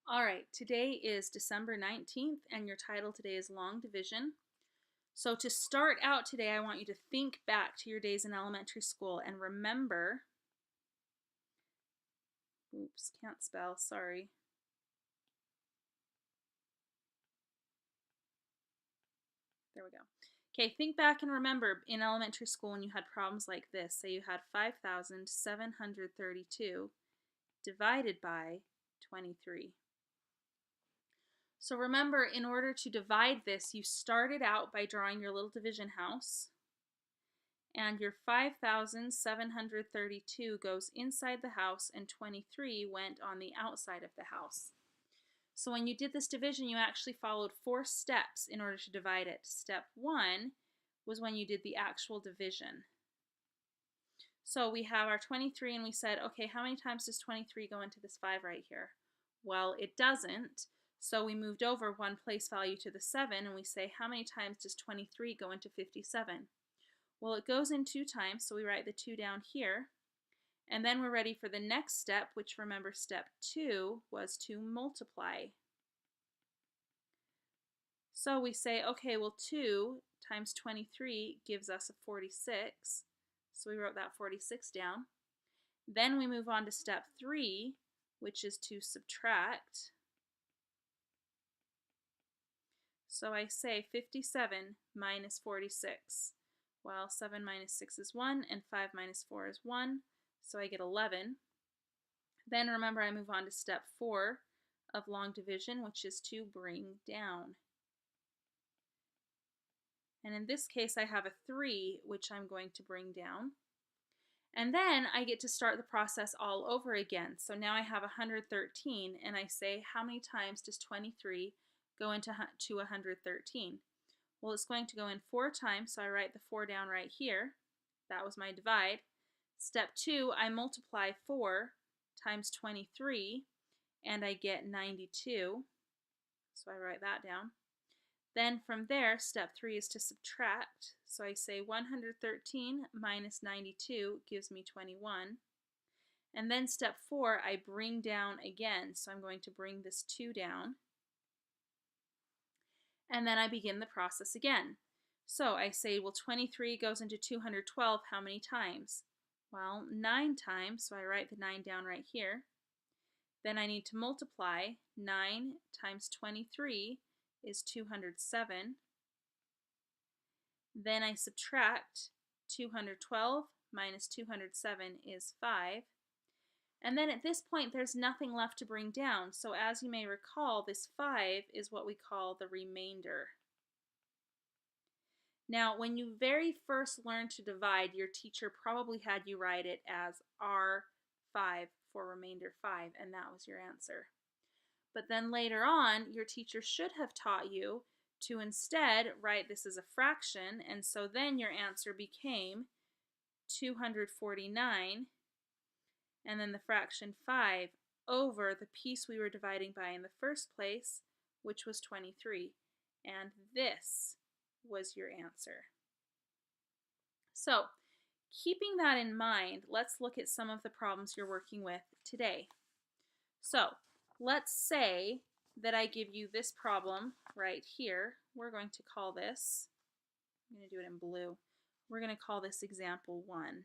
All right, today is December 19th, and your title today is Long Division. So, to start out today, I want you to think back to your days in elementary school and remember. Oops, can't spell, sorry. There we go. Okay, think back and remember in elementary school when you had problems like this. Say you had 5,732 divided by 23. So remember, in order to divide this, you started out by drawing your little division house, and your 5,732 goes inside the house, and 23 went on the outside of the house. So when you did this division, you actually followed 4 steps in order to divide it. Step 1 was when you did the actual division. So we have our 23, and we said, okay, how many times does 23 go into this 5 right here? Well, it doesn't. So we moved over one place value to the 7, and we say, how many times does 23 go into 57? Well, it goes in 2 times, so we write the 2 down here. And then we're ready for the next step, which remember step 2 was to multiply. So we say, okay, well 2 times 23 gives us a 46. So we wrote that 46 down. Then we move on to step 3, which is to subtract. So I say 57 minus 46. Well, 7 minus 6 is 1, and 5 minus 4 is 1, so I get 11. Then remember, I move on to step 4 of long division, which is to bring down. And in this case, I have a 3, which I'm going to bring down. And then I get to start the process all over again. So now I have 113, and I say, how many times does 23 go into 113? Well, it's going to go in 4 times, so I write the 4 down right here. That was my divide. Step 2, I multiply 4 times 23, and I get 92. So I write that down. Then from there, step 3 is to subtract. So I say 113 minus 92 gives me 21. And then step 4, I bring down again. So I'm going to bring this 2 down. And then I begin the process again. So I say, well, 23 goes into 212 how many times? Well, 9 times, so I write the 9 down right here. Then I need to multiply. 9 times 23 is 207. Then I subtract. 212 minus 207 is 5. And then at this point, there's nothing left to bring down. So as you may recall, this 5 is what we call the remainder. Now, when you very first learned to divide, your teacher probably had you write it as R5 for remainder 5, and that was your answer. But then later on, your teacher should have taught you to instead write this as a fraction, and so then your answer became 249, and then the fraction 5 over the piece we were dividing by in the first place, which was 23. And this was your answer. So, keeping that in mind, let's look at some of the problems you're working with today. So, let's say that I give you this problem right here. We're going to call this, I'm going to do it in blue. We're going to call this example 1.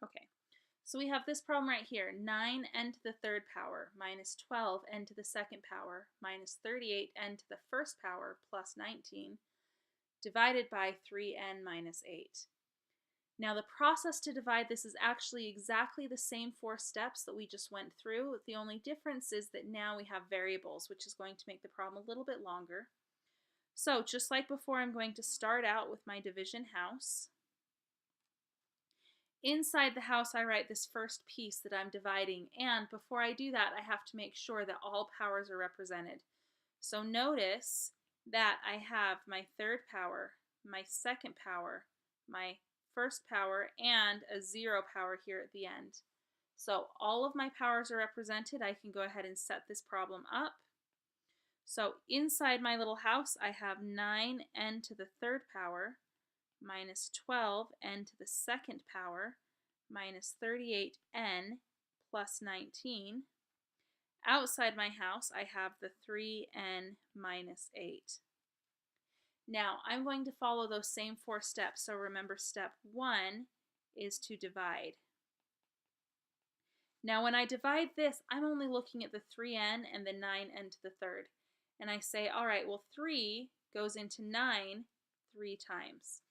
Okay, so we have this problem right here, 9n to the third power minus 12n to the second power minus 38n to the first power plus 19 divided by 3n minus 8. Now the process to divide this is actually exactly the same 4 steps that we just went through. The only difference is that now we have variables, which is going to make the problem a little bit longer. So just like before, I'm going to start out with my division house. Inside the house, I write this first piece that I'm dividing, and before I do that, I have to make sure that all powers are represented. So notice that I have my third power, my second power, my first power, and a 0 power here at the end. So all of my powers are represented. I can go ahead and set this problem up. So inside my little house, I have 9n to the third power minus 12n to the second power minus 38n plus 19. Outside my house, I have the 3n minus 8. Now, I'm going to follow those same 4 steps. So remember, step 1 is to divide. Now, when I divide this, I'm only looking at the 3n and the 9n to the third. And I say, all right, well, 3 goes into 9 3 times.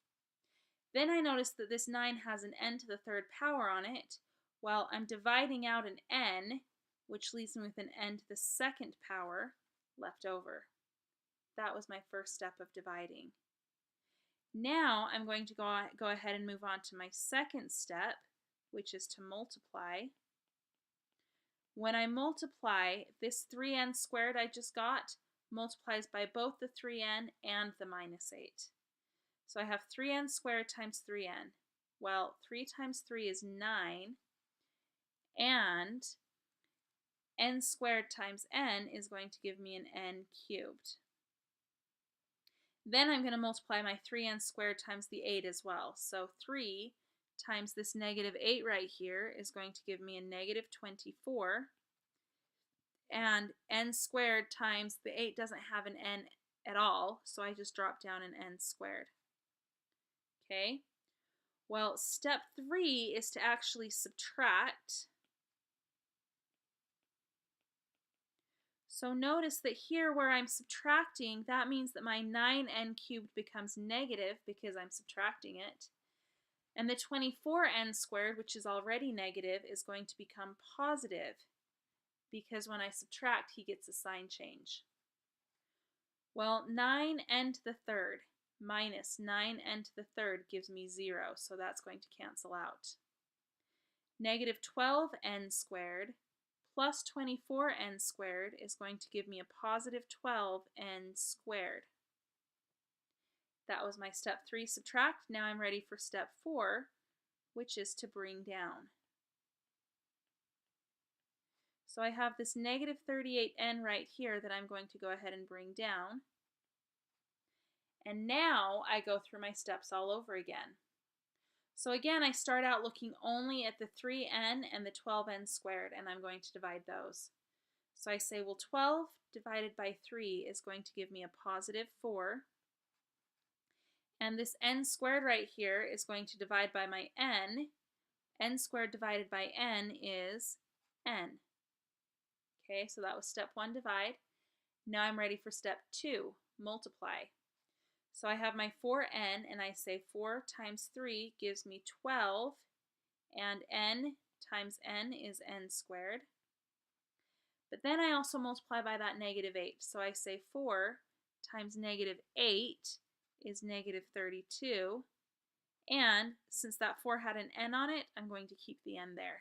Then I notice that this 9 has an n to the third power on it. Well, I'm dividing out an n, which leaves me with an n to the second power left over. That was my first step of dividing. Now I'm going to go ahead and move on to my second step, which is to multiply. When I multiply, this 3n squared I just got multiplies by both the 3n and the minus 8. So I have 3n squared times 3n. Well, 3 times 3 is 9, and n squared times n is going to give me an n cubed. Then I'm going to multiply my 3n squared times the 8 as well. So 3 times this negative 8 right here is going to give me a negative 24. And n squared times the 8 doesn't have an n at all, so I just drop down an n squared. Okay? Well, step 3 is to actually subtract. So notice that here where I'm subtracting, that means that my 9n cubed becomes negative because I'm subtracting it. And the 24n squared, which is already negative, is going to become positive because when I subtract, he gets a sign change. Well, 9n to the third minus 9n to the third gives me 0, so that's going to cancel out. Negative 12n squared plus 24n squared is going to give me a positive 12n squared. That was my step 3 subtract. Now I'm ready for step 4, which is to bring down. So I have this negative 38n right here that I'm going to go ahead and bring down. And now I go through my steps all over again. So again, I start out looking only at the 3n and the 12n squared, and I'm going to divide those. So I say, well, 12 divided by 3 is going to give me a positive 4. And this n squared right here is going to divide by my n. N squared divided by n is n. Okay, so that was step 1, divide. Now I'm ready for step 2, multiply. So I have my 4n, and I say 4 times 3 gives me 12, and n times n is n squared. But then I also multiply by that negative 8. So I say 4 times negative 8 is negative 32. And since that 4 had an n on it, I'm going to keep the n there.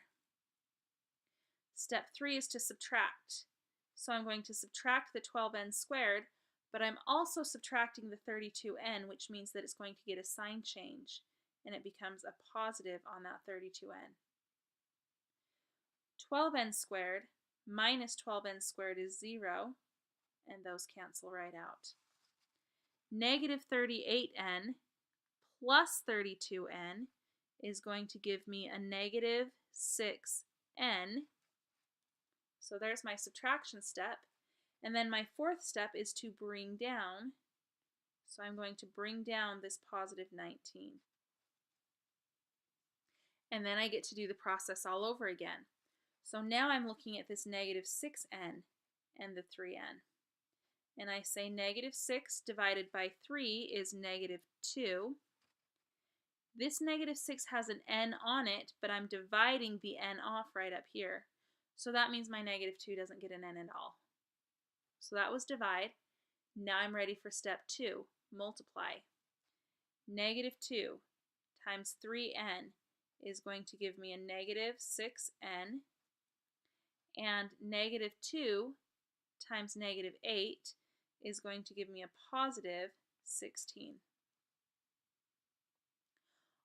Step 3 is to subtract. So I'm going to subtract the 12n squared, but I'm also subtracting the 32n, which means that it's going to get a sign change, and it becomes a positive on that 32n. 12n squared minus 12n squared is 0, and those cancel right out. Negative 38n plus 32n is going to give me a negative 6n. So there's my subtraction step. And then my fourth step is to bring down. So I'm going to bring down this positive 19. And then I get to do the process all over again. So now I'm looking at this negative 6n and the 3n. And I say negative 6 divided by 3 is negative 2. This negative 6 has an n on it, but I'm dividing the n off right up here. So that means my negative 2 doesn't get an n at all. So that was divide. Now I'm ready for step 2, multiply. Negative 2 times 3n is going to give me a negative 6n, and negative 2 times negative 8 is going to give me a positive 16.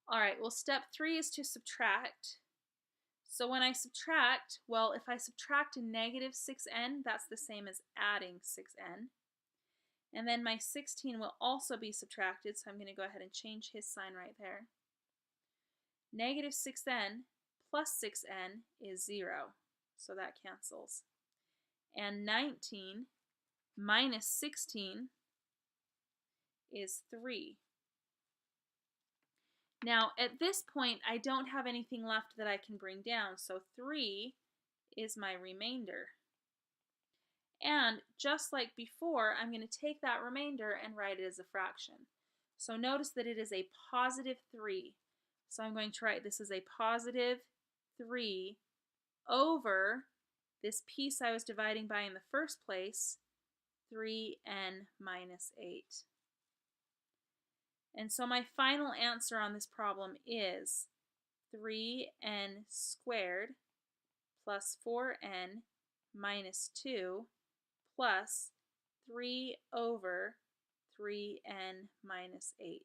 All right, well, step 3 is to subtract. So when I subtract, well, if I subtract a negative 6n, that's the same as adding 6n. And then my 16 will also be subtracted, so I'm going to go ahead and change his sign right there. Negative 6n plus 6n is 0, so that cancels. And 19 minus 16 is 3. Now, at this point, I don't have anything left that I can bring down, so 3 is my remainder. And just like before, I'm going to take that remainder and write it as a fraction. So notice that it is a positive 3. So I'm going to write this as a positive 3 over this piece I was dividing by in the first place, 3n minus 8. And so my final answer on this problem is 3n squared plus 4n minus 2 plus 3 over 3n minus 8.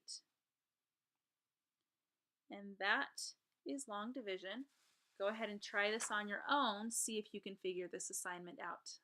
And that is long division. Go ahead and try this on your own. See if you can figure this assignment out.